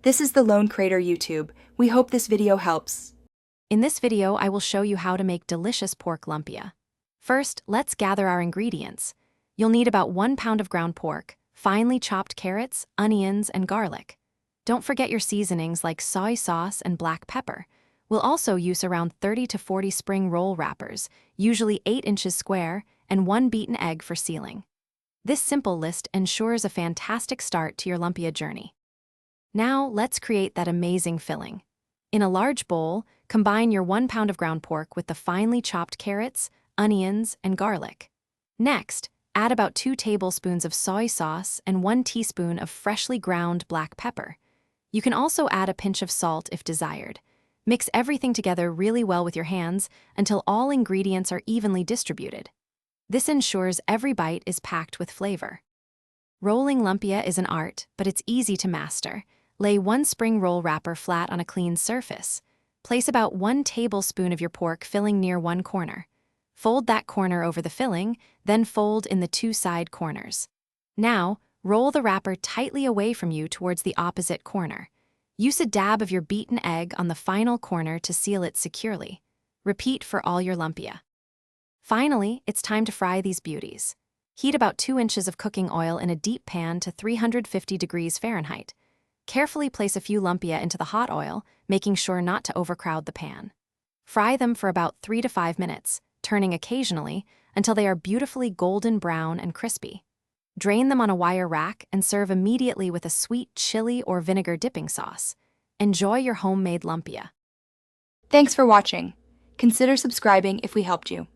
This is the Lone Crater YouTube. We hope this video helps. In this video, I will show you how to make delicious pork lumpia. First, let's gather our ingredients. You'll need about 1 pound of ground pork, finely chopped carrots, onions, and garlic. Don't forget your seasonings like soy sauce and black pepper. We'll also use around 30 to 40 spring roll wrappers, usually 8 inches square, and 1 beaten egg for sealing. This simple list ensures a fantastic start to your lumpia journey. Now, let's create that amazing filling. In a large bowl, combine your 1 pound of ground pork with the finely chopped carrots, onions, and garlic. Next, add about 2 tablespoons of soy sauce and 1 teaspoon of freshly ground black pepper. You can also add a pinch of salt if desired. Mix everything together really well with your hands until all ingredients are evenly distributed. This ensures every bite is packed with flavor. Rolling lumpia is an art, but it's easy to master. Lay 1 spring roll wrapper flat on a clean surface. Place about 1 tablespoon of your pork filling near one corner. Fold that corner over the filling, then fold in the 2 side corners. Now, roll the wrapper tightly away from you towards the opposite corner. Use a dab of your beaten egg on the final corner to seal it securely. Repeat for all your lumpia. Finally, it's time to fry these beauties. Heat about 2 inches of cooking oil in a deep pan to 350 degrees Fahrenheit. Carefully place a few lumpia into the hot oil, making sure not to overcrowd the pan. Fry them for about 3 to 5 minutes, turning occasionally until they are beautifully golden brown and crispy. Drain them on a wire rack and serve immediately with a sweet chili or vinegar dipping sauce. Enjoy your homemade lumpia. Thanks for watching. Consider subscribing if we helped you.